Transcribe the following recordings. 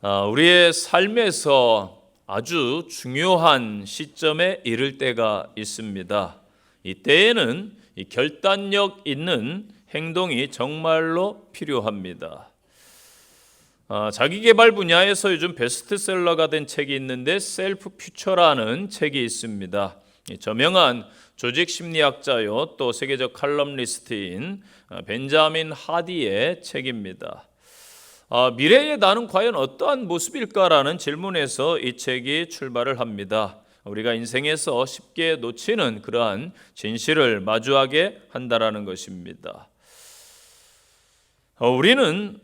우리의 삶에서 아주 중요한 시점에 이를 때가 있습니다. 이때에는 이 결단력 있는 행동이 정말로 필요합니다. 자기계발 분야에서 요즘 베스트셀러가 된 책이 있는데 셀프 퓨처라는 책이 있습니다. 저명한 조직 심리학자요 또 세계적 칼럼니스트인 벤자민 하디의 책입니다. 미래의 나는 과연 어떠한 모습일까라는 질문에서 이 책이 출발을 합니다. 우리가 인생에서 쉽게 놓치는 그러한 진실을 마주하게 한다라는 것입니다. 우리는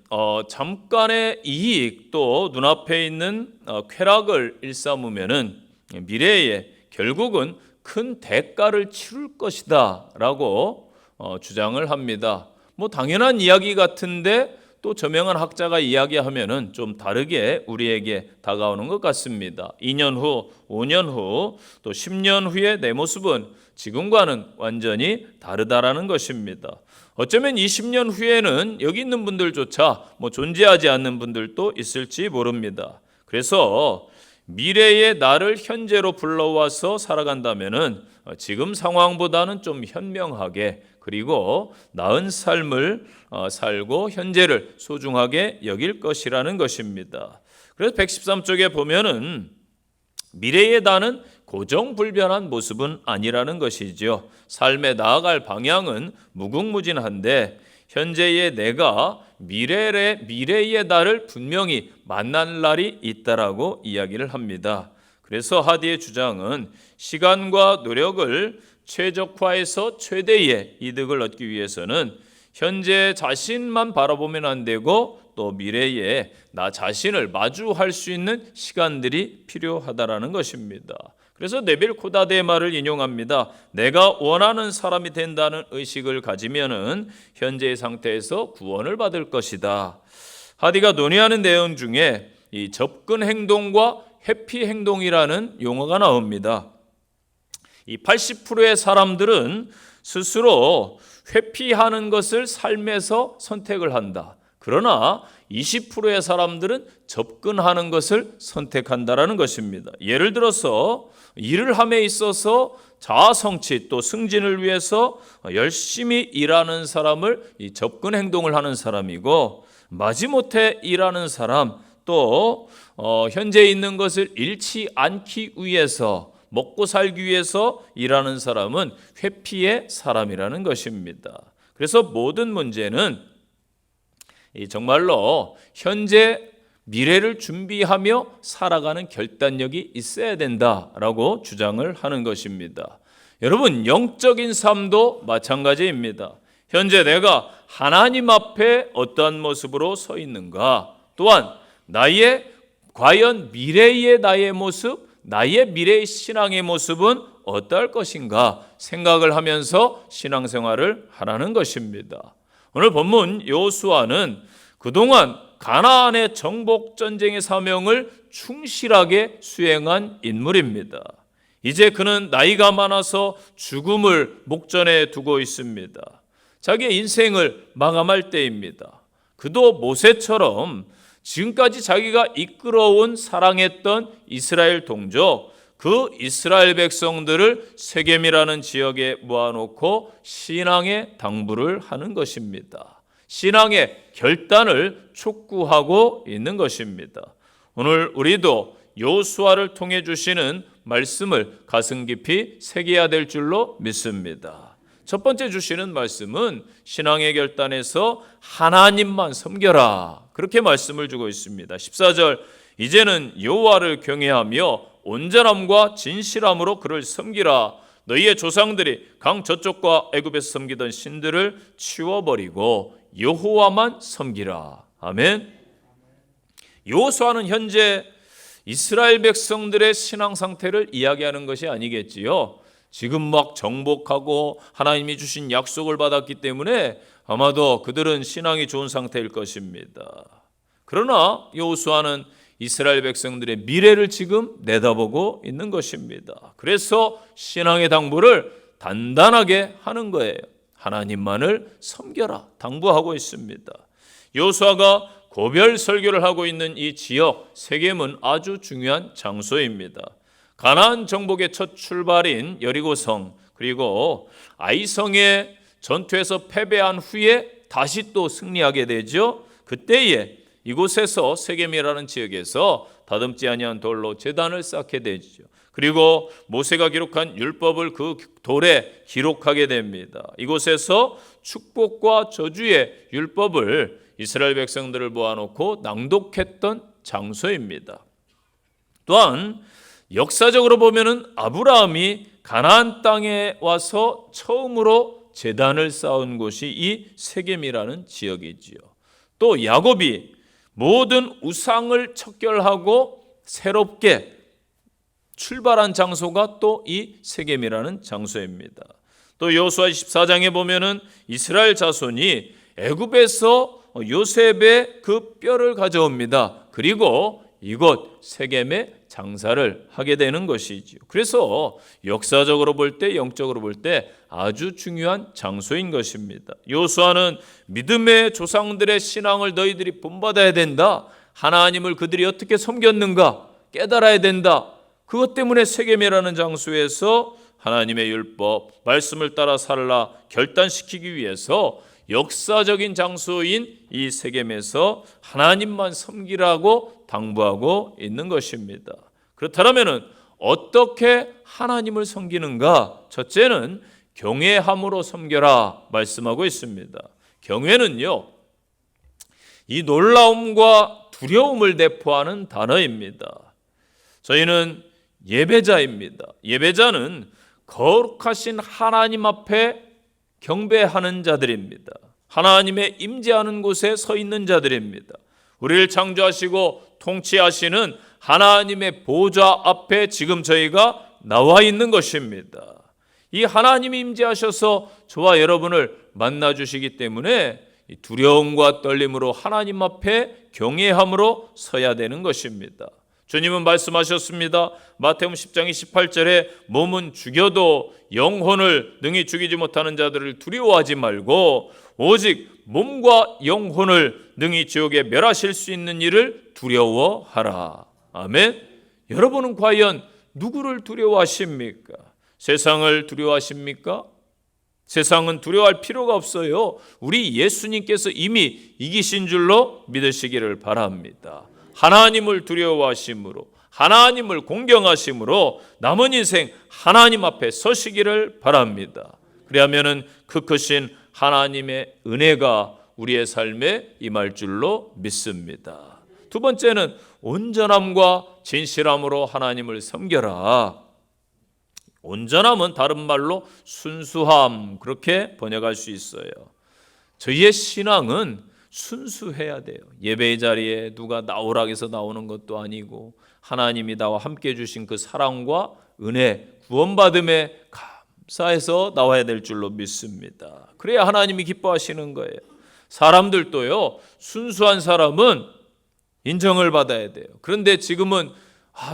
잠깐의 이익 또 눈앞에 있는 쾌락을 일삼으면은 미래에 결국은 큰 대가를 치를 것이다 라고 주장을 합니다. 당연한 이야기 같은데 또 저명한 학자가 이야기하면은 좀 다르게 우리에게 다가오는 것 같습니다. 2년 후, 5년 후, 또 10년 후의 내 모습은 지금과는 완전히 다르다라는 것입니다. 어쩌면 20년 후에는 여기 있는 분들조차 존재하지 않는 분들도 있을지 모릅니다. 그래서 미래의 나를 현재로 불러와서 살아간다면은 지금 상황보다는 좀 현명하게 그리고 나은 삶을 살고 현재를 소중하게 여길 것이라는 것입니다. 그래서 113쪽에 보면은 미래의 나는 고정불변한 모습은 아니라는 것이죠. 삶에 나아갈 방향은 무궁무진한데 현재의 내가 미래의 나를 분명히 만날 날이 있다라고 이야기를 합니다. 그래서 하디의 주장은 시간과 노력을 최적화해서 최대의 이득을 얻기 위해서는 현재 자신만 바라보면 안 되고 또 미래에 나 자신을 마주할 수 있는 시간들이 필요하다라는 것입니다. 그래서 네빌 코다드의 말을 인용합니다. 내가 원하는 사람이 된다는 의식을 가지면은 현재의 상태에서 구원을 받을 것이다. 하디가 논의하는 내용 중에 이 접근 행동과 회피 행동이라는 용어가 나옵니다. 이 80%의 사람들은 스스로 회피하는 것을 삶에서 선택을 한다. 그러나 20%의 사람들은 접근하는 것을 선택한다라는 것입니다. 예를 들어서 일을 함에 있어서 자아 성취 또 승진을 위해서 열심히 일하는 사람을 이 접근 행동을 하는 사람이고 마지못해 일하는 사람 또 현재 있는 것을 잃지 않기 위해서 먹고 살기 위해서 일하는 사람은 회피의 사람이라는 것입니다. 그래서 모든 문제는 정말로 현재 미래를 준비하며 살아가는 결단력이 있어야 된다라고 주장을 하는 것입니다. 여러분, 영적인 삶도 마찬가지입니다. 현재 내가 하나님 앞에 어떠한 모습으로 서 있는가, 또한 과연 미래의 나의 모습, 나의 미래의 신앙의 모습은 어떨 것인가 생각을 하면서 신앙생활을 하라는 것입니다. 오늘 본문 여호수아는 그동안 가나안의 정복 전쟁의 사명을 충실하게 수행한 인물입니다. 이제 그는 나이가 많아서 죽음을 목전에 두고 있습니다. 자기의 인생을 마감할 때입니다. 그도 모세처럼 지금까지 자기가 이끌어온 사랑했던 이스라엘 동족, 그 이스라엘 백성들을 세겜이라는 지역에 모아놓고 신앙의 당부를 하는 것입니다. 신앙의 결단을 촉구하고 있는 것입니다. 오늘 우리도 여호수아를 통해 주시는 말씀을 가슴 깊이 새겨야 될 줄로 믿습니다. 첫 번째 주시는 말씀은 신앙의 결단에서 하나님만 섬겨라, 그렇게 말씀을 주고 있습니다. 14절, 이제는 여호와를 경외하며 온전함과 진실함으로 그를 섬기라. 너희의 조상들이 강 저쪽과 애굽에서 섬기던 신들을 치워버리고 여호와만 섬기라. 아멘. 여호수아는 현재 이스라엘 백성들의 신앙 상태를 이야기하는 것이 아니겠지요. 지금 막 정복하고 하나님이 주신 약속을 받았기 때문에 아마도 그들은 신앙이 좋은 상태일 것입니다. 그러나 여호수아는 이스라엘 백성들의 미래를 지금 내다보고 있는 것입니다. 그래서 신앙의 당부를 단단하게 하는 거예요. 하나님만을 섬겨라 당부하고 있습니다. 여호수아가 고별 설교를 하고 있는 이 지역 세겜은 아주 중요한 장소입니다. 가나안 정복의 첫 출발인 여리고성, 그리고 아이성의 전투에서 패배한 후에 다시 또 승리하게 되죠. 그때에 이곳에서 세겜이라는 지역에서 다듬지 아니한 돌로 제단을 쌓게 되죠. 그리고 모세가 기록한 율법을 그 돌에 기록하게 됩니다. 이곳에서 축복과 저주의 율법을 이스라엘 백성들을 모아놓고 낭독했던 장소입니다. 또한 역사적으로 보면은 아브라함이 가나안 땅에 와서 처음으로 제단을 쌓은 곳이 이 세겜이라는 지역이지요. 또 야곱이 모든 우상을 척결하고 새롭게 출발한 장소가 또 이 세겜이라는 장소입니다. 또 여호수아 14장에 보면은 이스라엘 자손이 애굽에서 요셉의 그 뼈를 가져옵니다. 그리고 이곳 세겜에 장사를 하게 되는 것이지요. 그래서 역사적으로 볼 때, 영적으로 볼 때 아주 중요한 장소인 것입니다. 여호수아는 믿음의 조상들의 신앙을 너희들이 본받아야 된다. 하나님을 그들이 어떻게 섬겼는가 깨달아야 된다. 그것 때문에 세겜이라는 장소에서 하나님의 율법, 말씀을 따라 살라 결단시키기 위해서 역사적인 장소인 이 세겜에서 하나님만 섬기라고 당부하고 있는 것입니다. 그렇다면 어떻게 하나님을 섬기는가? 첫째는 경외함으로 섬겨라 말씀하고 있습니다. 경외는요, 이 놀라움과 두려움을 내포하는 단어입니다. 저희는 예배자입니다. 예배자는 거룩하신 하나님 앞에 경배하는 자들입니다. 하나님의 임재하는 곳에 서 있는 자들입니다. 우리를 창조하시고 통치하시는 하나님의 보좌 앞에 지금 저희가 나와 있는 것입니다. 이 하나님이 임재하셔서 저와 여러분을 만나주시기 때문에 두려움과 떨림으로 하나님 앞에 경외함으로 서야 되는 것입니다. 주님은 말씀하셨습니다. 마태복음 10장 28절에 몸은 죽여도 영혼을 능히 죽이지 못하는 자들을 두려워하지 말고 오직 몸과 영혼을 능히 지옥에 멸하실 수 있는 일을 두려워하라. 아멘. 여러분은 과연 누구를 두려워하십니까? 세상을 두려워하십니까? 세상은 두려워할 필요가 없어요. 우리 예수님께서 이미 이기신 줄로 믿으시기를 바랍니다. 하나님을 두려워하심으로, 하나님을 공경하심으로 남은 인생 하나님 앞에 서시기를 바랍니다. 그리하면은 그 크신 하나님의 은혜가 우리의 삶에 임할 줄로 믿습니다. 두 번째는 온전함과 진실함으로 하나님을 섬겨라. 온전함은 다른 말로 순수함, 그렇게 번역할 수 있어요. 저희의 신앙은 순수해야 돼요. 예배의 자리에 누가 나오라 해서 나오는 것도 아니고 하나님이 나와 함께 주신 그 사랑과 은혜, 구원받음에 감사해서 나와야 될 줄로 믿습니다. 그래야 하나님이 기뻐하시는 거예요. 사람들도요, 순수한 사람은 인정을 받아야 돼요. 그런데 지금은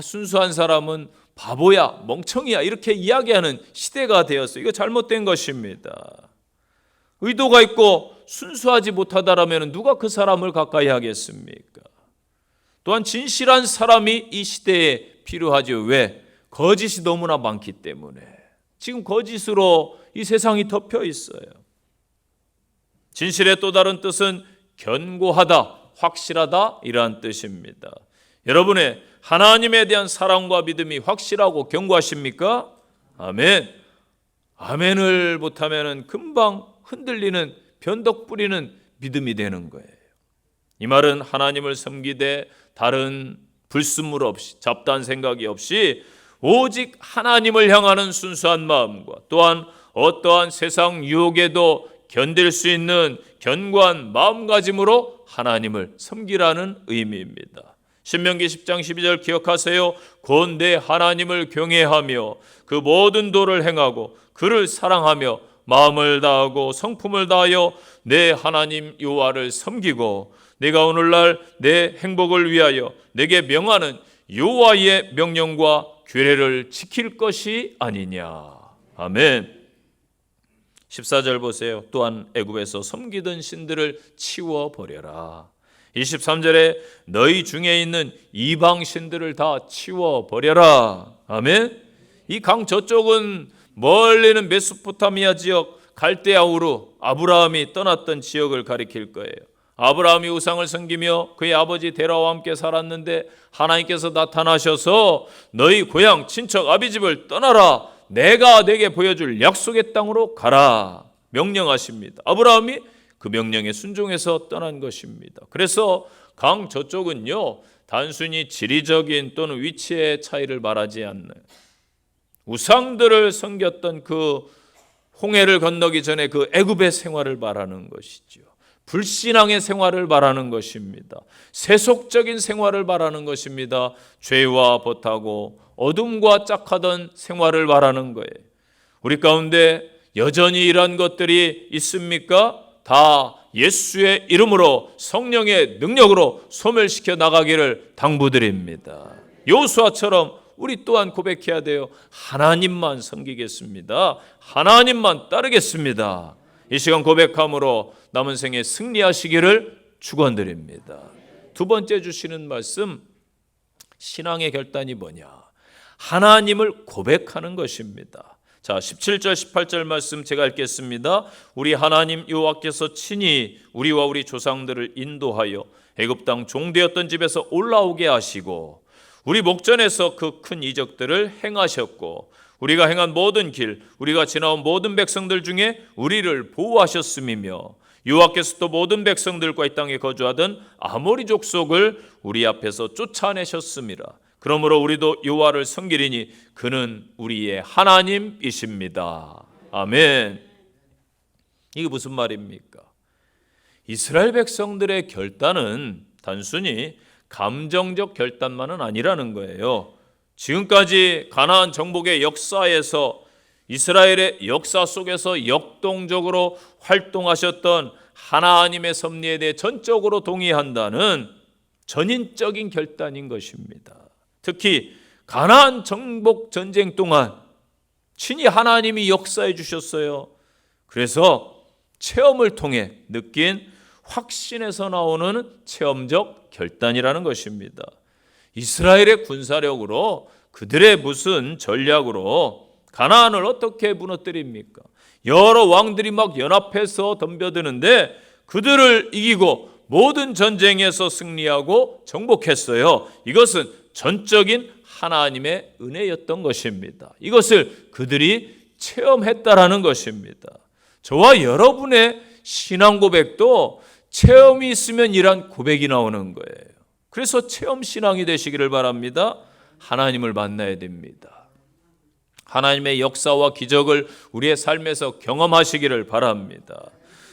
순수한 사람은 바보야, 멍청이야 이렇게 이야기하는 시대가 되었어요. 이거 잘못된 것입니다. 의도가 있고 순수하지 못하다라면 누가 그 사람을 가까이 하겠습니까? 또한 진실한 사람이 이 시대에 필요하죠. 왜? 거짓이 너무나 많기 때문에. 지금 거짓으로 이 세상이 덮여 있어요. 진실의 또 다른 뜻은 견고하다, 확실하다 이러한 뜻입니다. 여러분의 하나님에 대한 사랑과 믿음이 확실하고 견고하십니까? 아멘. 아멘을 못하면 금방 흔들리는 변덕 부리는 믿음이 되는 거예요. 이 말은 하나님을 섬기되 다른 불순물 없이, 잡다한 생각이 없이 오직 하나님을 향하는 순수한 마음과 또한 어떠한 세상 유혹에도 견딜 수 있는 견고한 마음가짐으로 하나님을 섬기라는 의미입니다. 신명기 10장 12절 기억하세요. 곧 내 하나님을 경외하며 그 모든 도를 행하고 그를 사랑하며 마음을 다하고 성품을 다하여 내 하나님 여호와를 섬기고 내가 오늘날 내 행복을 위하여 내게 명하는 여호와의 명령과 규례를 지킬 것이 아니냐. 아멘. 14절 보세요. 또한 애굽에서 섬기던 신들을 치워버려라. 23절에 너희 중에 있는 이방신들을 다 치워버려라. 아멘. 이 강 저쪽은 멀리는 메소포타미아 지역 갈대아 우르 아브라함이 떠났던 지역을 가리킬 거예요. 아브라함이 우상을 섬기며 그의 아버지 데라와 함께 살았는데 하나님께서 나타나셔서 너희 고향 친척 아비집을 떠나라. 내가 내게 보여줄 약속의 땅으로 가라 명령하십니다. 아브라함이 그 명령에 순종해서 떠난 것입니다. 그래서 강 저쪽은요, 단순히 지리적인 또는 위치의 차이를 말하지 않는, 우상들을 섬겼던 그 홍해를 건너기 전에 그 애굽의 생활을 말하는 것이죠. 불신앙의 생활을 말하는 것입니다. 세속적인 생활을 말하는 것입니다. 죄와 벗하고 어둠과 짝하던 생활을 말하는 거예요. 우리 가운데 여전히 이러한 것들이 있습니까? 다 예수의 이름으로 성령의 능력으로 소멸시켜 나가기를 당부드립니다. 여호수아처럼 우리 또한 고백해야 돼요. 하나님만 섬기겠습니다. 하나님만 따르겠습니다. 이 시간 고백함으로 남은 생에 승리하시기를 축원드립니다. 두 번째 주시는 말씀, 신앙의 결단이 뭐냐? 하나님을 고백하는 것입니다. 자, 17절 18절 말씀 제가 읽겠습니다. 우리 하나님 여호와께서 친히 우리와 우리 조상들을 인도하여 애굽 땅 종되었던 집에서 올라오게 하시고 우리 목전에서 그 큰 이적들을 행하셨고 우리가 행한 모든 길, 우리가 지나온 모든 백성들 중에 우리를 보호하셨음이며 여호와께서 또 모든 백성들과 이 땅에 거주하던 아모리 족속을 우리 앞에서 쫓아내셨음이라. 그러므로 우리도 여호와를 섬기리니 그는 우리의 하나님이십니다. 아멘. 이게 무슨 말입니까? 이스라엘 백성들의 결단은 단순히 감정적 결단만은 아니라는 거예요. 지금까지 가나안 정복의 역사에서 이스라엘의 역사 속에서 역동적으로 활동하셨던 하나님의 섭리에 대해 전적으로 동의한다는 전인적인 결단인 것입니다. 특히 가나안 정복 전쟁 동안 친히 하나님이 역사해 주셨어요. 그래서 체험을 통해 느낀 확신에서 나오는 체험적 결단이라는 것입니다. 이스라엘의 군사력으로 그들의 무슨 전략으로 가나안을 어떻게 무너뜨립니까? 여러 왕들이 막 연합해서 덤벼드는데 그들을 이기고 모든 전쟁에서 승리하고 정복했어요. 이것은 전적인 하나님의 은혜였던 것입니다. 이것을 그들이 체험했다라는 것입니다. 저와 여러분의 신앙 고백도 체험이 있으면 이런 고백이 나오는 거예요. 그래서 체험 신앙이 되시기를 바랍니다. 하나님을 만나야 됩니다. 하나님의 역사와 기적을 우리의 삶에서 경험하시기를 바랍니다.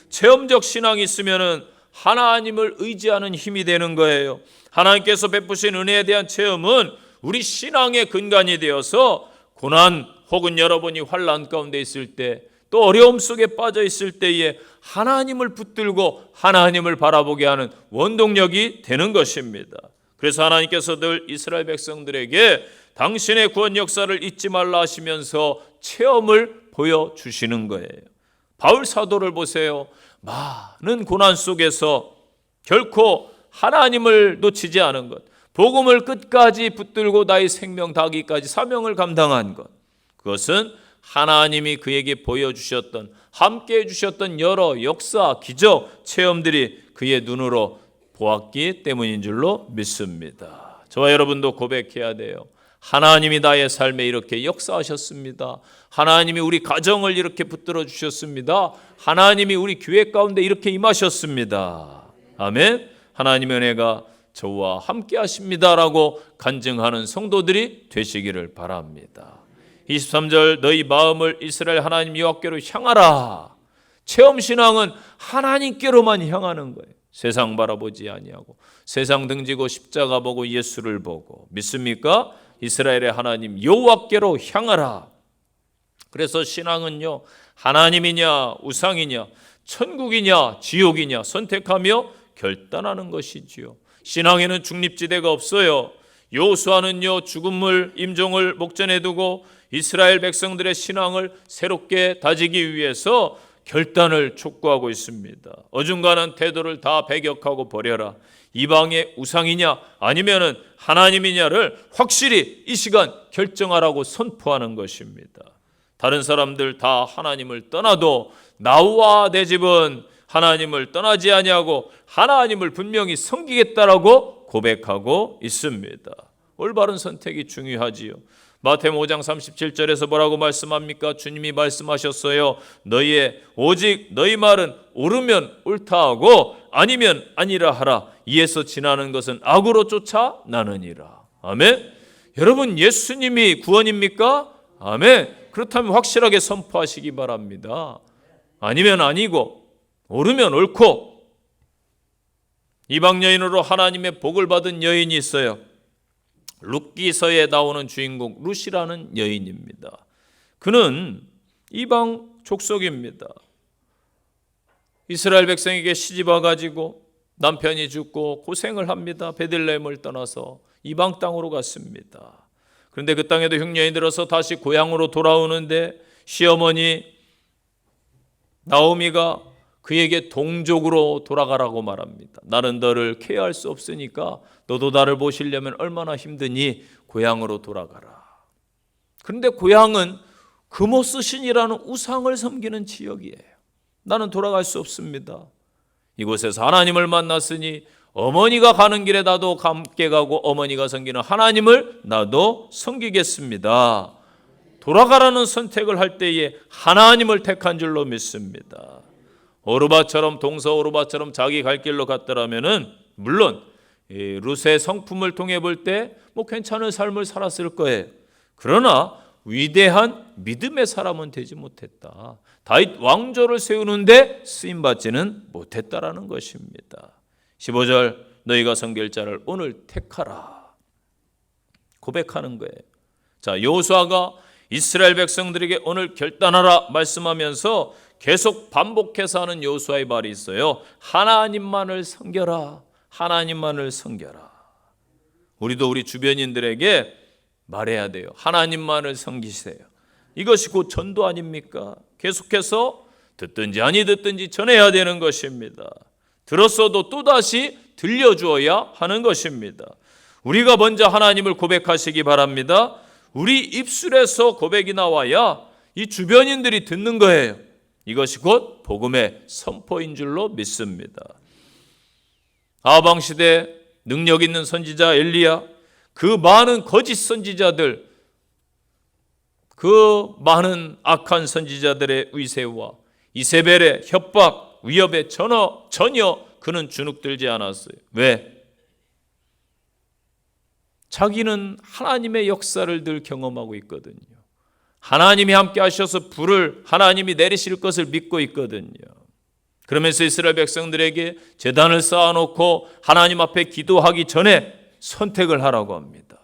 체험적 신앙이 있으면은 하나님을 의지하는 힘이 되는 거예요. 하나님께서 베푸신 은혜에 대한 체험은 우리 신앙의 근간이 되어서 고난 혹은 여러분이 환난 가운데 있을 때 또 어려움 속에 빠져 있을 때에 하나님을 붙들고 하나님을 바라보게 하는 원동력이 되는 것입니다. 그래서 하나님께서 늘 이스라엘 백성들에게 당신의 구원 역사를 잊지 말라 하시면서 체험을 보여주시는 거예요. 바울 사도를 보세요. 많은 고난 속에서 결코 하나님을 놓치지 않은 것, 복음을 끝까지 붙들고 나의 생명 다하기까지 사명을 감당한 것, 그것은 하나님이 그에게 보여주셨던, 함께 해주셨던 여러 역사, 기적, 체험들이 그의 눈으로 보았기 때문인 줄로 믿습니다. 저와 여러분도 고백해야 돼요. 하나님이 나의 삶에 이렇게 역사하셨습니다. 하나님이 우리 가정을 이렇게 붙들어 주셨습니다. 하나님이 우리 교회 가운데 이렇게 임하셨습니다. 아멘. 하나님의 은혜가 저와 함께 하십니다라고 간증하는 성도들이 되시기를 바랍니다. 23절 너희 마음을 이스라엘 하나님 여호와께로 향하라. 체험신앙은 하나님께로만 향하는 거예요. 세상 바라보지 아니하고 세상 등지고 십자가 보고 예수를 보고 믿습니까? 이스라엘의 하나님 여호와께로 향하라. 그래서 신앙은요, 하나님이냐 우상이냐 천국이냐 지옥이냐 선택하며 결단하는 것이지요. 신앙에는 중립지대가 없어요. 여호수아는요 죽음을 임종을 목전에 두고 이스라엘 백성들의 신앙을 새롭게 다지기 위해서 결단을 촉구하고 있습니다. 어중간한 태도를 다 배격하고 버려라. 이방의 우상이냐 아니면은 하나님이냐를 확실히 이 시간 결정하라고 선포하는 것입니다. 다른 사람들 다 하나님을 떠나도 나와 내 집은 하나님을 떠나지 아니하고 하나님을 분명히 섬기겠다라고 고백하고 있습니다. 올바른 선택이 중요하지요. 마태복음 5장 37절에서 뭐라고 말씀합니까? 주님이 말씀하셨어요. 오직 너희 말은 옳으면 옳다 하고 아니면 아니라 하라. 이에서 지나는 것은 악으로 쫓아나느니라. 아멘. 여러분, 예수님이 구원입니까? 아멘. 그렇다면 확실하게 선포하시기 바랍니다. 아니면 아니고 옳으면 옳고. 이방 여인으로 하나님의 복을 받은 여인이 있어요. 룻기서에 나오는 주인공 룻이라는 여인입니다. 그는 이방 족속입니다. 이스라엘 백성에게 시집 와가지고 남편이 죽고 고생을 합니다. 베들레헴을 떠나서 이방 땅으로 갔습니다. 그런데 그 땅에도 흉년이 들어서 다시 고향으로 돌아오는데 시어머니 나오미가 그에게 동족으로 돌아가라고 말합니다. 나는 너를 케어할 수 없으니까 너도 나를 보시려면 얼마나 힘드니 고향으로 돌아가라. 그런데 고향은 금오스신이라는 우상을 섬기는 지역이에요. 나는 돌아갈 수 없습니다. 이곳에서 하나님을 만났으니 어머니가 가는 길에 나도 함께 가고 어머니가 섬기는 하나님을 나도 섬기겠습니다. 돌아가라는 선택을 할 때에 하나님을 택한 줄로 믿습니다. 오르바처럼 동서 오르바처럼 자기 갈 길로 갔더라면은 물론 룻의 성품을 통해 볼 때 뭐 괜찮은 삶을 살았을 거예요. 그러나 위대한 믿음의 사람은 되지 못했다. 다윗 왕조를 세우는데 쓰임 받지는 못했다라는 것입니다. 15절 너희가 섬길 자를 오늘 택하라. 고백하는 거예요. 자, 여호수아가 이스라엘 백성들에게 오늘 결단하라 말씀하면서 계속 반복해서 하는 여호수아의 말이 있어요. 하나님만을 섬겨라. 하나님만을 섬겨라. 우리도 우리 주변인들에게 말해야 돼요. 하나님만을 섬기세요. 이것이 곧 전도 아닙니까? 계속해서 듣든지 아니 듣든지 전해야 되는 것입니다. 들었어도 또다시 들려주어야 하는 것입니다. 우리가 먼저 하나님을 고백하시기 바랍니다. 우리 입술에서 고백이 나와야 이 주변인들이 듣는 거예요. 이것이 곧 복음의 선포인 줄로 믿습니다. 아방 시대 능력 있는 선지자 엘리야, 그 많은 거짓 선지자들, 그 많은 악한 선지자들의 위세와 이세벨의 협박, 위협에 전혀 그는 주눅들지 않았어요. 왜? 자기는 하나님의 역사를 늘 경험하고 있거든요. 하나님이 함께 하셔서 불을 하나님이 내리실 것을 믿고 있거든요. 그러면서 이스라엘 백성들에게 제단을 쌓아놓고 하나님 앞에 기도하기 전에 선택을 하라고 합니다.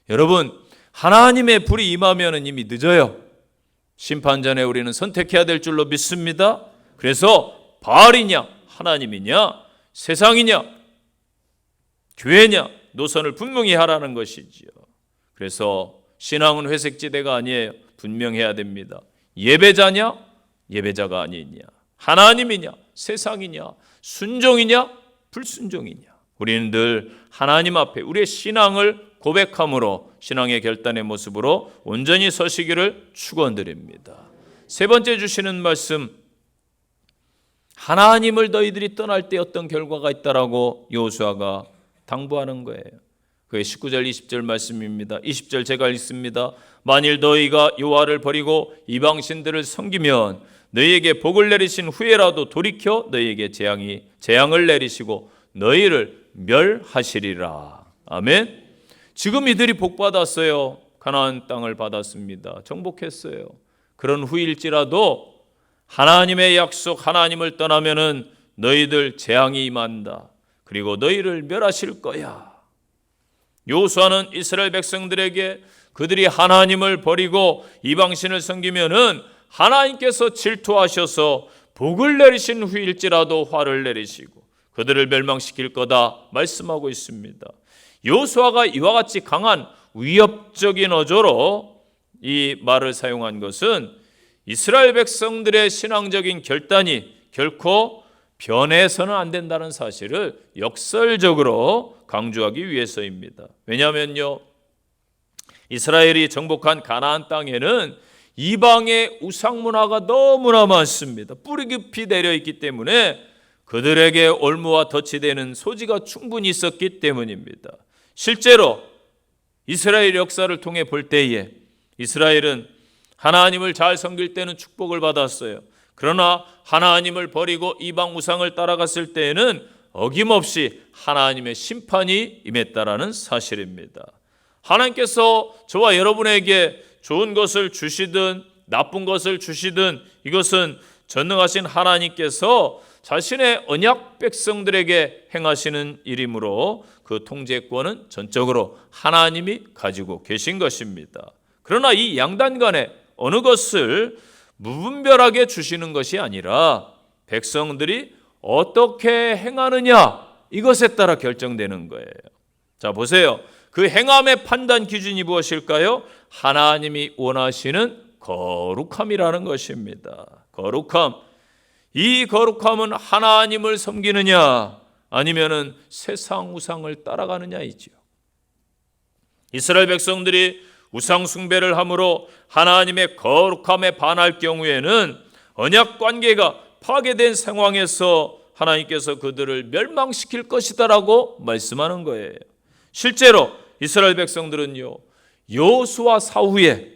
여러분, 하나님의 불이 임하면 이미 늦어요. 심판 전에 우리는 선택해야 될 줄로 믿습니다. 그래서 바알이냐 하나님이냐 세상이냐 교회냐 노선을 분명히 하라는 것이지요. 그래서 신앙은 회색지대가 아니에요. 분명해야 됩니다. 예배자냐 예배자가 아니냐, 하나님이냐 세상이냐, 순종이냐 불순종이냐. 우리는 늘 하나님 앞에 우리의 신앙을 고백함으로 신앙의 결단의 모습으로 온전히 서시기를 축원드립니다. 세 번째 주시는 말씀, 하나님을 너희들이 떠날 때 어떤 결과가 있다라고 여호수아가 당부하는 거예요. 그게 19절 20절 말씀입니다. 20절 제가 읽습니다. 만일 너희가 여호와를 버리고 이방신들을 섬기면 너희에게 복을 내리신 후에라도 돌이켜 너희에게 재앙을 내리시고 너희를 멸하시리라. 아멘. 지금 이들이 복 받았어요. 가나안 땅을 받았습니다. 정복했어요. 그런 후일지라도 하나님의 약속, 하나님을 떠나면은 너희들 재앙이 임한다. 그리고 너희를 멸하실 거야. 여호수아는 이스라엘 백성들에게 그들이 하나님을 버리고 이방신을 섬기면은 하나님께서 질투하셔서 복을 내리신 후일지라도 화를 내리시고 그들을 멸망시킬 거다 말씀하고 있습니다. 여호수아가 이와 같이 강한 위협적인 어조로 이 말을 사용한 것은 이스라엘 백성들의 신앙적인 결단이 결코 변해서는 안 된다는 사실을 역설적으로 강조하기 위해서입니다. 왜냐하면요, 이스라엘이 정복한 가나안 땅에는 이방의 우상 문화가 너무나 많습니다. 뿌리 깊이 내려 있기 때문에 그들에게 올무와 덫이 되는 소지가 충분히 있었기 때문입니다. 실제로 이스라엘 역사를 통해 볼 때에 이스라엘은 하나님을 잘 섬길 때는 축복을 받았어요. 그러나 하나님을 버리고 이방 우상을 따라갔을 때에는 어김없이 하나님의 심판이 임했다라는 사실입니다. 하나님께서 저와 여러분에게 좋은 것을 주시든 나쁜 것을 주시든 이것은 전능하신 하나님께서 자신의 언약 백성들에게 행하시는 일이므로 그 통제권은 전적으로 하나님이 가지고 계신 것입니다. 그러나 이 양단 간에 어느 것을 무분별하게 주시는 것이 아니라 백성들이 어떻게 행하느냐 이것에 따라 결정되는 거예요. 자, 보세요. 그 행함의 판단 기준이 무엇일까요? 하나님이 원하시는 거룩함이라는 것입니다. 거룩함. 이 거룩함은 하나님을 섬기느냐 아니면은 세상 우상을 따라가느냐이죠. 이스라엘 백성들이 우상 숭배를 함으로 하나님의 거룩함에 반할 경우에는 언약 관계가 파괴된 상황에서 하나님께서 그들을 멸망시킬 것이다라고 말씀하는 거예요. 실제로 이스라엘 백성들은요, 여호수아 사후에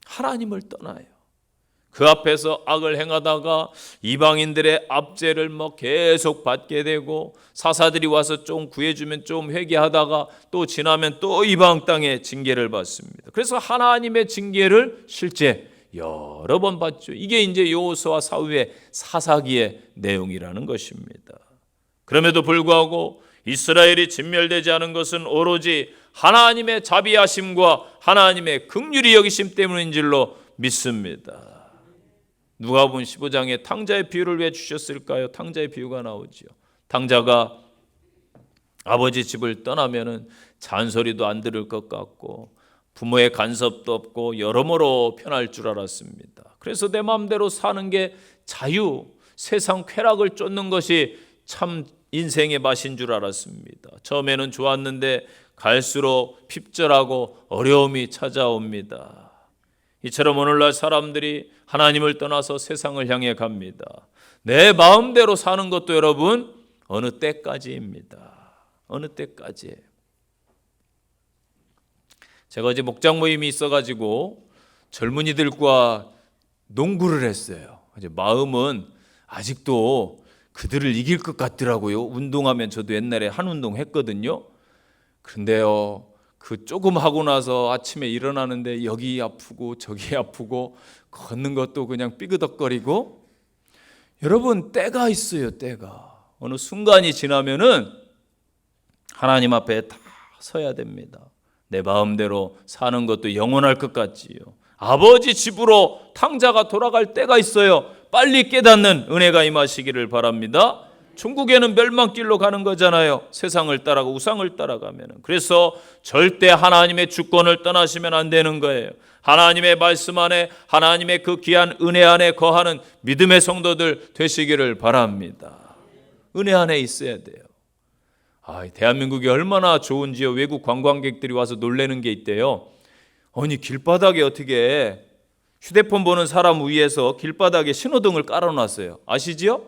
하나님을 떠나요. 그 앞에서 악을 행하다가 이방인들의 압제를 계속 받게 되고 사사들이 와서 좀 구해주면 좀 회개하다가 또 지나면 또 이방 땅에 징계를 받습니다. 그래서 하나님의 징계를 실제 여러 번 받죠. 이게 이제 여호수아 사후의 사사기의 내용이라는 것입니다. 그럼에도 불구하고 이스라엘이 진멸되지 않은 것은 오로지 하나님의 자비하심과 하나님의 긍휼히 여기심 때문인 줄로 믿습니다. 누가복음 15장에 탕자의 비유를 왜 주셨을까요? 탕자의 비유가 나오죠. 탕자가 아버지 집을 떠나면은 잔소리도 안 들을 것 같고 부모의 간섭도 없고 여러모로 편할 줄 알았습니다. 그래서 내 마음대로 사는 게 자유, 세상 쾌락을 쫓는 것이 참 인생의 맛인 줄 알았습니다. 처음에는 좋았는데 갈수록 핍절하고 어려움이 찾아옵니다. 이처럼 오늘날 사람들이 하나님을 떠나서 세상을 향해 갑니다. 내 마음대로 사는 것도 여러분 어느 때까지입니다. 어느 때까지예요. 제가 어제 목장 모임이 있어가지고 젊은이들과 농구를 했어요. 이제 마음은 아직도 그들을 이길 것 같더라고요. 운동하면 저도 옛날에 한 운동 했거든요. 그런데요, 그 조금 하고 나서 아침에 일어나는데 여기 아프고 저기 아프고 걷는 것도 그냥 삐그덕거리고. 여러분, 때가 있어요. 때가 어느 순간이 지나면은 하나님 앞에 다 서야 됩니다. 내 마음대로 사는 것도 영원할 것 같지요. 아버지 집으로 탕자가 돌아갈 때가 있어요. 빨리 깨닫는 은혜가 임하시기를 바랍니다. 중국에는 멸망길로 가는 거잖아요. 세상을 따라가고 우상을 따라가면. 그래서 절대 하나님의 주권을 떠나시면 안 되는 거예요. 하나님의 말씀 안에, 하나님의 그 귀한 은혜 안에 거하는 믿음의 성도들 되시기를 바랍니다. 은혜 안에 있어야 돼요. 대한민국이 얼마나 좋은지요. 외국 관광객들이 와서 놀라는 게 있대요. 아니, 길바닥에 어떻게 휴대폰 보는 사람 위에서 길바닥에 신호등을 깔아놨어요. 아시지요?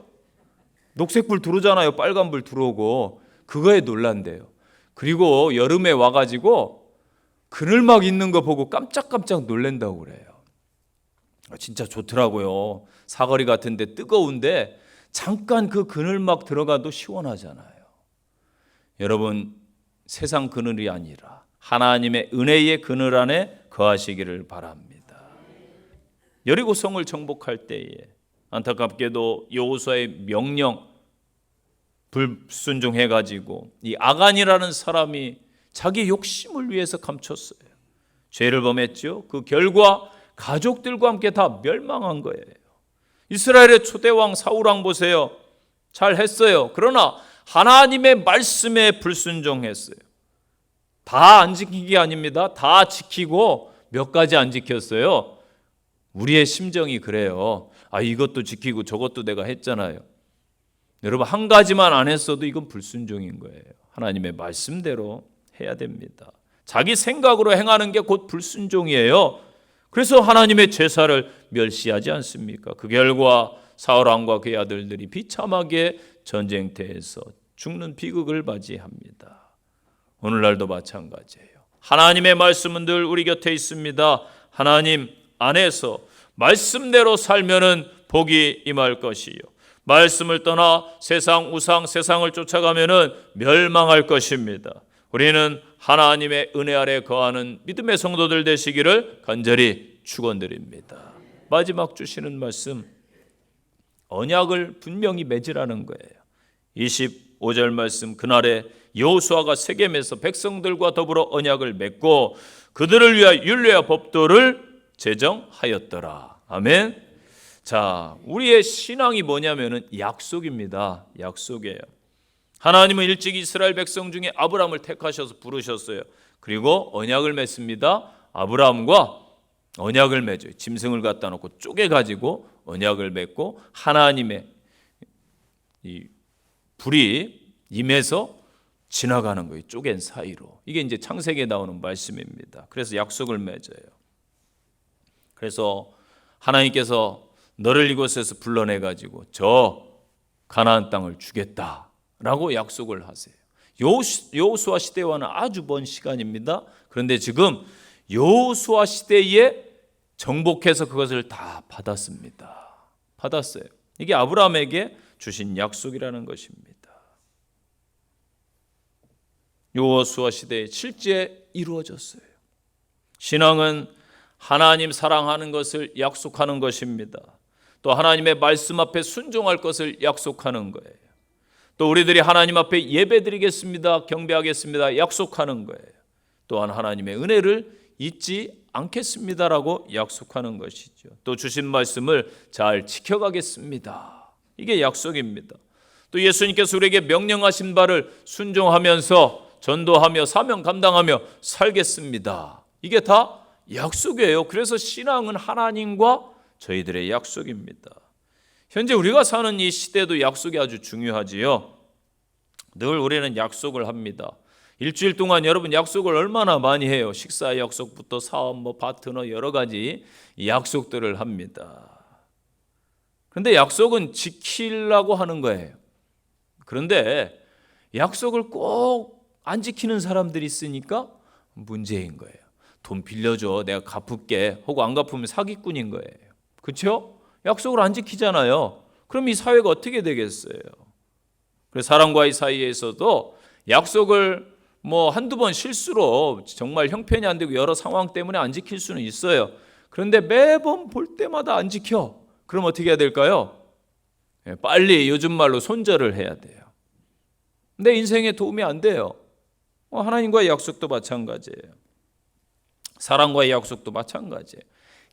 녹색불 들어오잖아요. 빨간불 들어오고. 그거에 놀란대요. 그리고 여름에 와가지고 그늘막 있는 거 보고 깜짝깜짝 놀란다고 그래요. 진짜 좋더라고요. 사거리 같은데 뜨거운데 잠깐 그 그늘막 들어가도 시원하잖아요. 여러분, 세상 그늘이 아니라 하나님의 은혜의 그늘 안에 거하시기를 바랍니다. 여리고성을 정복할 때에 안타깝게도 여호수아의 명령 불순종해가지고 이 아간이라는 사람이 자기 욕심을 위해서 감췄어요. 죄를 범했죠. 그 결과 가족들과 함께 다 멸망한 거예요. 이스라엘의 초대왕 사울왕 보세요. 잘했어요. 그러나 하나님의 말씀에 불순종했어요. 다 안 지킨 게 아닙니다. 다 지키고 몇 가지 안 지켰어요. 우리의 심정이 그래요. 이것도 지키고 저것도 내가 했잖아요. 여러분, 한 가지만 안 했어도 이건 불순종인 거예요. 하나님의 말씀대로 해야 됩니다. 자기 생각으로 행하는 게 곧 불순종이에요. 그래서 하나님의 제사를 멸시하지 않습니까? 그 결과 사울 왕과 그의 아들들이 비참하게 전쟁터에서 죽는 비극을 맞이합니다. 오늘날도 마찬가지예요. 하나님의 말씀은 늘 우리 곁에 있습니다. 하나님 안에서 말씀대로 살면은 복이 임할 것이요, 말씀을 떠나 세상 우상 세상을 쫓아가면은 멸망할 것입니다. 우리는 하나님의 은혜 아래 거하는 믿음의 성도들 되시기를 간절히 축원드립니다. 마지막 주시는 말씀, 언약을 분명히 맺으라는 거예요. 25절 말씀, 그날에 여호수아가 세겜에서 백성들과 더불어 언약을 맺고 그들을 위하여 율례와 법도를 제정하였더라. 아멘. 자, 우리의 신앙이 뭐냐면은 약속입니다. 약속이에요. 하나님은 일찍 이스라엘 백성 중에 아브라함을 택하셔서 부르셨어요. 그리고 언약을 맺습니다. 아브라함과 언약을 맺어요. 짐승을 갖다 놓고 쪼개 가지고 언약을 맺고 하나님의 이 불이 임해서 지나가는 거예요. 쪼갠 사이로. 이게 이제 창세기에 나오는 말씀입니다. 그래서 약속을 맺어요. 그래서 하나님께서 너를 이곳에서 불러내 가지고 저 가나안 땅을 주겠다라고 약속을 하세요. 여호수아 시대와는 아주 먼 시간입니다. 그런데 지금 여호수아 시대에 정복해서 그것을 다 받았습니다. 받았어요. 이게 아브라함에게 주신 약속이라는 것입니다. 여호수아 시대에 실제 이루어졌어요. 신앙은 하나님 사랑하는 것을 약속하는 것입니다. 또 하나님의 말씀 앞에 순종할 것을 약속하는 거예요. 또 우리들이 하나님 앞에 예배드리겠습니다, 경배하겠습니다 약속하는 거예요. 또한 하나님의 은혜를 잊지 않겠습니다라고 약속하는 것이죠. 또 주신 말씀을 잘 지켜가겠습니다. 이게 약속입니다. 또 예수님께서 우리에게 명령하신 바를 순종하면서 전도하며 사명 감당하며 살겠습니다. 이게 다 약속이에요. 그래서 신앙은 하나님과 저희들의 약속입니다. 현재 우리가 사는 이 시대도 약속이 아주 중요하지요. 늘 우리는 약속을 합니다. 일주일 동안 여러분 약속을 얼마나 많이 해요. 식사 약속부터 사업, 파트너 여러 가지 약속들을 합니다. 그런데 약속은 지키려고 하는 거예요. 그런데 약속을 꼭 안 지키는 사람들이 있으니까 문제인 거예요. 돈 빌려줘, 내가 갚을게 하고 안 갚으면 사기꾼인 거예요. 그렇죠? 약속을 안 지키잖아요. 그럼 이 사회가 어떻게 되겠어요? 그래서 사람과의 사이에서도 약속을 한두 번 실수로 정말 형편이 안 되고 여러 상황 때문에 안 지킬 수는 있어요. 그런데 매번 볼 때마다 안 지켜. 그럼 어떻게 해야 될까요? 빨리 요즘 말로 손절을 해야 돼요. 내 인생에 도움이 안 돼요. 하나님과의 약속도 마찬가지예요. 사람과의 약속도 마찬가지예요.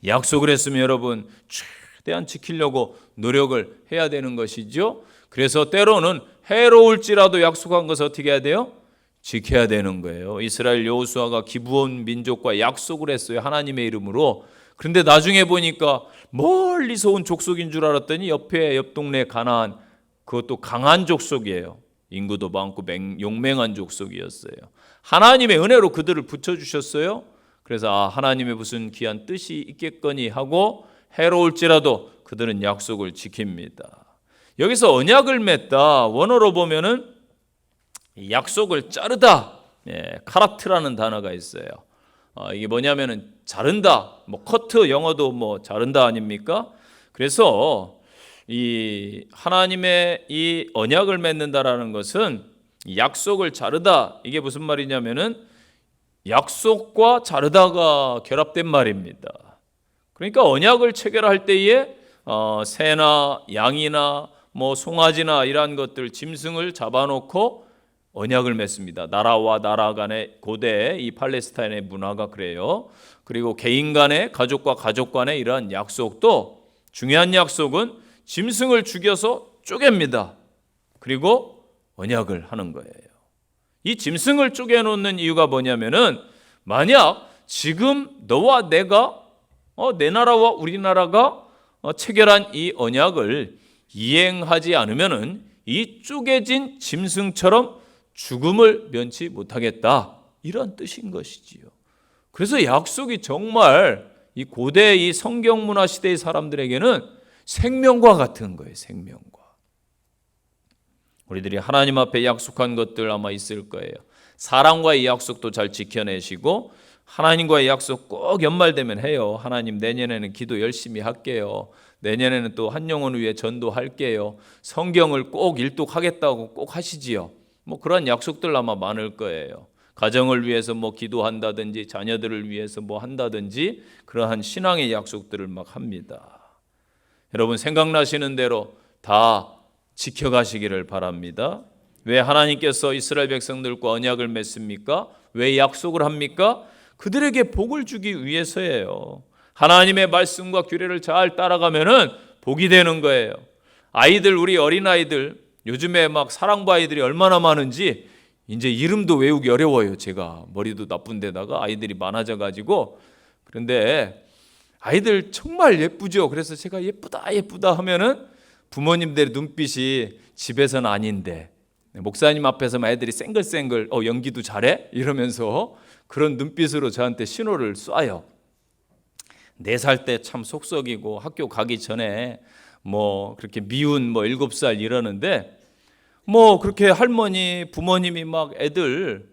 약속을 했으면 여러분 최대한 지키려고 노력을 해야 되는 것이죠. 그래서 때로는 해로울지라도 약속한 것을 어떻게 해야 돼요? 지켜야 되는 거예요. 이스라엘 여호수아가 기브온 민족과 약속을 했어요. 하나님의 이름으로. 그런데 나중에 보니까 멀리서 온 족속인 줄 알았더니 옆 동네 가나안, 그것도 강한 족속이에요. 인구도 많고 용맹한 족속이었어요. 하나님의 은혜로 그들을 붙여주셨어요. 그래서 하나님의 무슨 귀한 뜻이 있겠거니 하고 해로울지라도 그들은 약속을 지킵니다. 여기서 언약을 맺다, 원어로 보면은 약속을 자르다, 카라트라는 단어가 있어요. 이게 뭐냐면은 자른다, 커트, 영어도 자른다 아닙니까? 그래서 이 하나님의 이 언약을 맺는다라는 것은 약속을 자르다, 이게 무슨 말이냐면은 약속과 자르다가 결합된 말입니다. 그러니까 언약을 체결할 때에 새나 양이나 송아지나 이러한 것들, 짐승을 잡아놓고 언약을 맺습니다. 나라와 나라 간의 고대 이 팔레스타인의 문화가 그래요. 그리고 개인 간의, 가족과 가족 간의 이러한 약속도, 중요한 약속은 짐승을 죽여서 쪼갭니다. 그리고 언약을 하는 거예요. 이 짐승을 쪼개놓는 이유가 뭐냐면은, 만약 지금 너와 내가 내 나라와 우리나라가 체결한 이 언약을 이행하지 않으면은 이 쪼개진 짐승처럼 죽음을 면치 못하겠다, 이런 뜻인 것이지요. 그래서 약속이 정말 이 고대 이 성경 문화 시대의 사람들에게는 생명과 같은 거예요. 생명과. 우리들이 하나님 앞에 약속한 것들 아마 있을 거예요. 사람과의 약속도 잘 지켜내시고, 하나님과의 약속 꼭 연말되면 해요. 하나님, 내년에는 기도 열심히 할게요. 내년에는 또 한 영혼을 위해 전도할게요. 성경을 꼭 일독하겠다고 꼭 하시지요. 뭐 그런 약속들 아마 많을 거예요. 가정을 위해서 뭐 기도한다든지 자녀들을 위해서 뭐 한다든지 그러한 신앙의 약속들을 막 합니다. 여러분, 생각나시는 대로 다 지켜가시기를 바랍니다. 왜 하나님께서 이스라엘 백성들과 언약을 맺습니까? 왜 약속을 합니까? 그들에게 복을 주기 위해서예요. 하나님의 말씀과 규례를 잘 따라가면은 복이 되는 거예요. 아이들, 우리 어린아이들 요즘에 막 사랑부 아이들이 얼마나 많은지 이제 이름도 외우기 어려워요. 제가 머리도 나쁜 데다가 아이들이 많아져 가지고. 그런데 아이들 정말 예쁘죠. 그래서 제가 예쁘다 예쁘다 하면은 부모님들의 눈빛이 집에서는 아닌데 목사님 앞에서만 애들이 쌩글쌩글 연기도 잘해? 이러면서 그런 눈빛으로 저한테 신호를 쏴요. 4살 때 참 속썩이고 학교 가기 전에 뭐 그렇게 미운 뭐 7살 이러는데 뭐 그렇게 할머니 부모님이 막 애들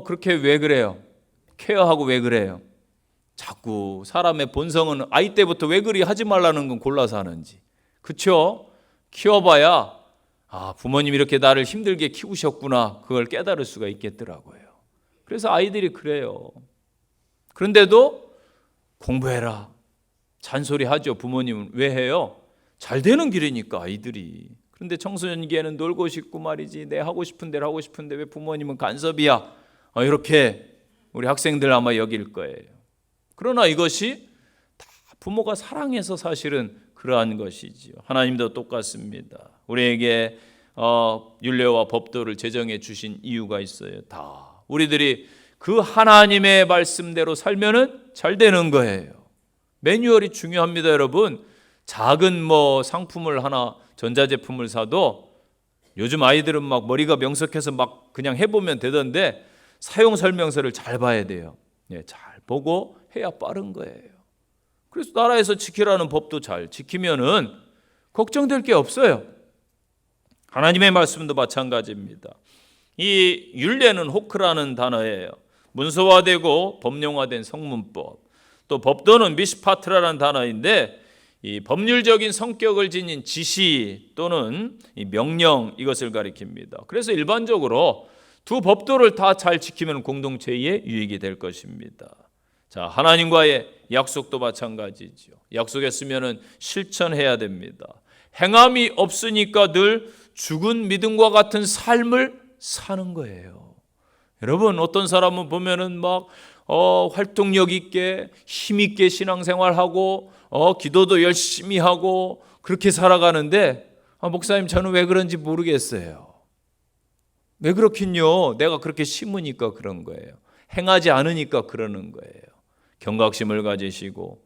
그렇게 왜 그래요? 케어하고 왜 그래요? 자꾸 사람의 본성은 아이 때부터 왜 그리 하지 말라는 건 골라서 하는지. 그렇죠? 키워봐야 부모님이 이렇게 나를 힘들게 키우셨구나, 그걸 깨달을 수가 있겠더라고요. 그래서 아이들이 그래요. 그런데도 공부해라 잔소리하죠. 부모님은. 왜 해요? 잘 되는 길이니까 아이들이. 그런데 청소년기에는 놀고 싶고 말이지, 내 하고 싶은 대로 하고 싶은데 왜 부모님은 간섭이야, 이렇게 우리 학생들 아마 여길 거예요. 그러나 이것이 다 부모가 사랑해서 사실은 그러한 것이지요. 하나님도 똑같습니다. 우리에게 율례와 법도를 제정해 주신 이유가 있어요. 다 우리들이 그 하나님의 말씀대로 살면은 잘 되는 거예요. 매뉴얼이 중요합니다, 여러분. 작은 뭐 상품을 하나, 전자제품을 사도 요즘 아이들은 막 머리가 명석해서 막 그냥 해보면 되던데 사용 설명서를 잘 봐야 돼요. 잘 보고 해야 빠른 거예요. 그래서 나라에서 지키라는 법도 잘 지키면은 걱정될 게 없어요. 하나님의 말씀도 마찬가지입니다. 이 율례는 호크라는 단어예요. 문서화되고 법령화된 성문법. 또 법도는 미시파트라는 단어인데 이 법률적인 성격을 지닌 지시 또는 이 명령, 이것을 가리킵니다. 그래서 일반적으로 두 법도를 다 잘 지키면 공동체의 유익이 될 것입니다. 자, 하나님과의 약속도 마찬가지죠. 약속했으면은 실천해야 됩니다. 행함이 없으니까 늘 죽은 믿음과 같은 삶을 사는 거예요. 여러분, 어떤 사람은 보면은 막 활동력 있게 힘 있게 신앙생활하고 기도도 열심히 하고 그렇게 살아가는데 목사님, 저는 왜 그런지 모르겠어요. 왜 그렇긴요? 내가 그렇게 심으니까 그런 거예요. 행하지 않으니까 그러는 거예요. 경각심을 가지시고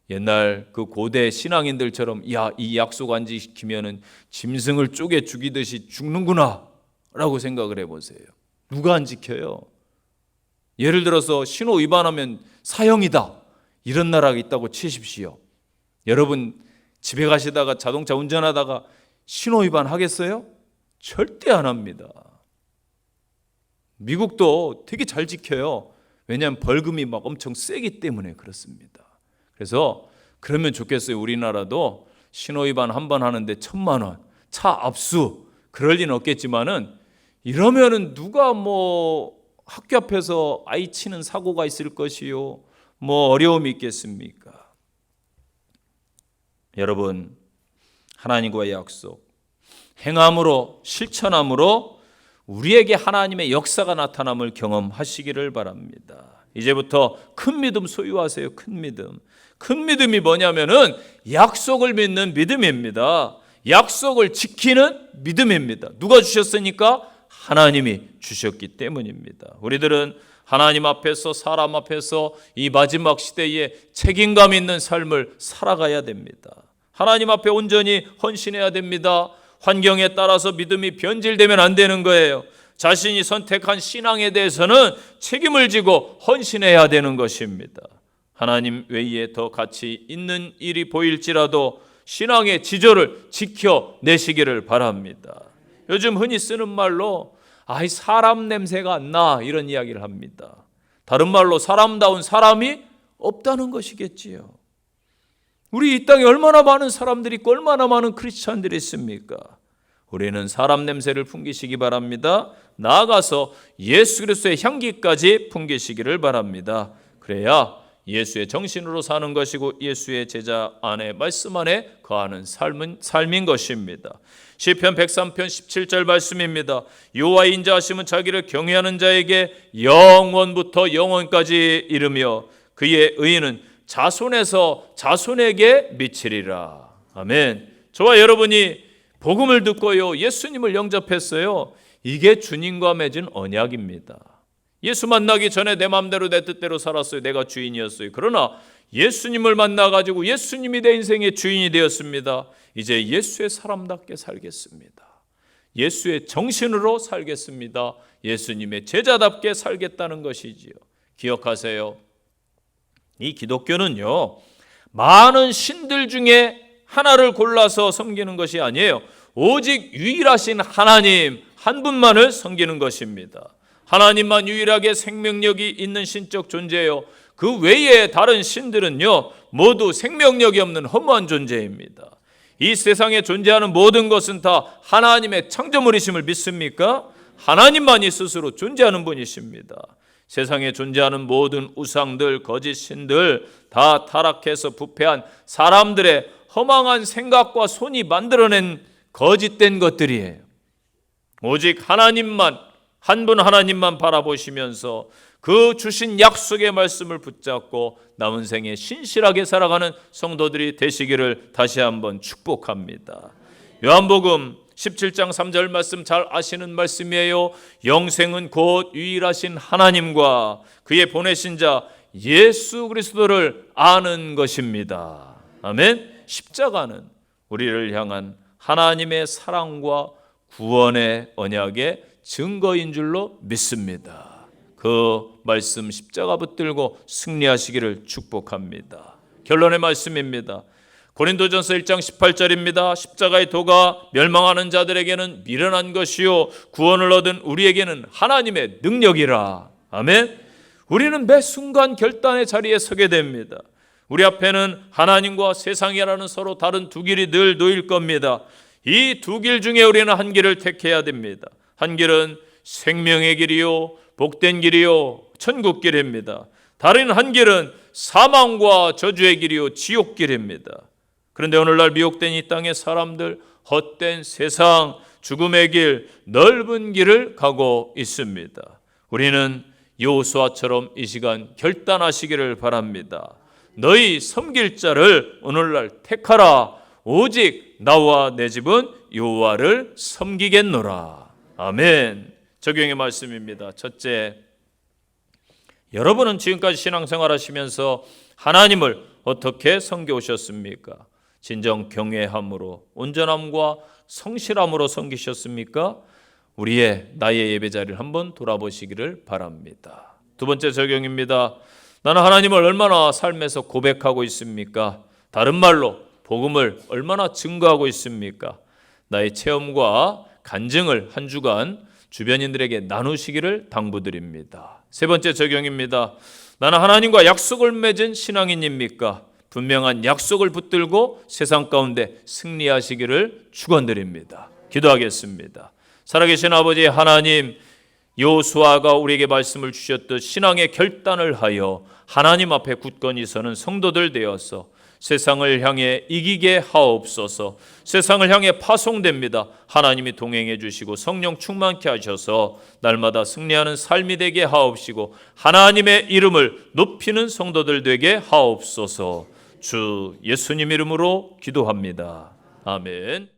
옛날 그 고대 신앙인들처럼 이 약속 안 지키면은 짐승을 쪼개 죽이듯이 죽는구나 라고 생각을 해보세요. 누가 안 지켜요? 예를 들어서 신호 위반하면 사형이다, 이런 나라가 있다고 치십시오. 여러분 집에 가시다가 자동차 운전하다가 신호 위반 하겠어요? 절대 안 합니다. 미국도 되게 잘 지켜요. 왜냐하면 벌금이 막 엄청 세기 때문에 그렇습니다. 그래서 그러면 좋겠어요. 우리나라도 신호 위반 한 번 하는데 1,000만 원, 차 압수, 그럴 리는 없겠지만은 이러면은 누가 뭐 학교 앞에서 아이 치는 사고가 있을 것이요, 뭐 어려움이 있겠습니까? 여러분, 하나님과의 약속, 행함으로 실천함으로 우리에게 하나님의 역사가 나타남을 경험하시기를 바랍니다. 이제부터 큰 믿음 소유하세요. 큰 믿음. 큰 믿음이 뭐냐면은 약속을 믿는 믿음입니다. 약속을 지키는 믿음입니다. 누가 주셨으니까? 하나님이 주셨기 때문입니다. 우리들은 하나님 앞에서 사람 앞에서 이 마지막 시대에 책임감 있는 삶을 살아가야 됩니다. 하나님 앞에 온전히 헌신해야 됩니다. 환경에 따라서 믿음이 변질되면 안 되는 거예요. 자신이 선택한 신앙에 대해서는 책임을 지고 헌신해야 되는 것입니다. 하나님 외에 더 가치 있는 일이 보일지라도 신앙의 지조를 지켜내시기를 바랍니다. 요즘 흔히 쓰는 말로 사람 냄새가 안 나, 이런 이야기를 합니다. 다른 말로 사람다운 사람이 없다는 것이겠지요. 우리 이 땅에 얼마나 많은 사람들이 있고 얼마나 많은 크리스찬들이 있습니까? 우리는 사람 냄새를 풍기시기 바랍니다. 나아가서 예수 그리스도의 향기까지 풍기시기를 바랍니다. 그래야 예수의 정신으로 사는 것이고 예수의 제자 안에 말씀 안에 거하는 삶인 것입니다. 시편 103편 17절 말씀입니다. 여호와의 인자하심은 자기를 경외하는 자에게 영원부터 영원까지 이르며 그의 의인은 자손에서 자손에게 미치리라. 아멘. 저와 여러분이 복음을 듣고요, 예수님을 영접했어요. 이게 주님과 맺은 언약입니다. 예수 만나기 전에 내 마음대로 내 뜻대로 살았어요. 내가 주인이었어요. 그러나 예수님을 만나가지고 예수님이 내 인생의 주인이 되었습니다. 이제 예수의 사람답게 살겠습니다. 예수의 정신으로 살겠습니다. 예수님의 제자답게 살겠다는 것이지요. 기억하세요. 이 기독교는요, 많은 신들 중에 하나를 골라서 섬기는 것이 아니에요. 오직 유일하신 하나님 한 분만을 섬기는 것입니다. 하나님만 유일하게 생명력이 있는 신적 존재예요. 그 외에 다른 신들은요, 모두 생명력이 없는 허무한 존재입니다. 이 세상에 존재하는 모든 것은 다 하나님의 창조물이심을 믿습니까? 하나님만이 스스로 존재하는 분이십니다. 세상에 존재하는 모든 우상들, 거짓 신들 다 타락해서 부패한 사람들의 허망한 생각과 손이 만들어낸 거짓된 것들이에요. 오직 하나님만, 한 분 하나님만 바라보시면서 그 주신 약속의 말씀을 붙잡고 남은 생에 신실하게 살아가는 성도들이 되시기를 다시 한번 축복합니다. 요한복음 17장 3절 말씀 잘 아시는 말씀이에요. 영생은 곧 유일하신 하나님과 그의 보내신 자 예수 그리스도를 아는 것입니다. 아멘. 십자가는 우리를 향한 하나님의 사랑과 구원의 언약의 증거인 줄로 믿습니다. 그 말씀 십자가 붙들고 승리하시기를 축복합니다. 결론의 말씀입니다. 고린도전서 1장 18절입니다. 십자가의 도가 멸망하는 자들에게는 미련한 것이요 구원을 얻은 우리에게는 하나님의 능력이라. 아멘. 우리는 매 순간 결단의 자리에 서게 됩니다. 우리 앞에는 하나님과 세상이라는 서로 다른 두 길이 늘 놓일 겁니다. 이 두 길 중에 우리는 한 길을 택해야 됩니다. 한 길은 생명의 길이요 복된 길이요 천국 길입니다. 다른 한 길은 사망과 저주의 길이요 지옥 길입니다. 그런데 오늘날 미혹된 이 땅의 사람들, 헛된 세상, 죽음의 길, 넓은 길을 가고 있습니다. 우리는 여호수아처럼 이 시간 결단하시기를 바랍니다. 너희 섬길 자를 오늘날 택하라. 오직 나와 내 집은 여호와를 섬기겠노라. 아멘. 적용의 말씀입니다. 첫째, 여러분은 지금까지 신앙생활 하시면서 하나님을 어떻게 섬겨오셨습니까? 진정 경외함으로, 온전함과 성실함으로 섬기셨습니까? 나의 예배 자리를 한번 돌아보시기를 바랍니다. 두 번째 적용입니다. 나는 하나님을 얼마나 삶에서 고백하고 있습니까? 다른 말로 복음을 얼마나 증거하고 있습니까? 나의 체험과 간증을 한 주간 주변인들에게 나누시기를 당부드립니다. 세 번째 적용입니다. 나는 하나님과 약속을 맺은 신앙인입니까? 분명한 약속을 붙들고 세상 가운데 승리하시기를 축원드립니다. 기도하겠습니다. 살아계신 아버지 하나님, 여호수아가 우리에게 말씀을 주셨듯 신앙의 결단을 하여 하나님 앞에 굳건히 서는 성도들 되어서 세상을 향해 이기게 하옵소서. 세상을 향해 파송됩니다. 하나님이 동행해 주시고 성령 충만케 하셔서 날마다 승리하는 삶이 되게 하옵시고 하나님의 이름을 높이는 성도들 되게 하옵소서. 주 예수님 이름으로 기도합니다. 아멘.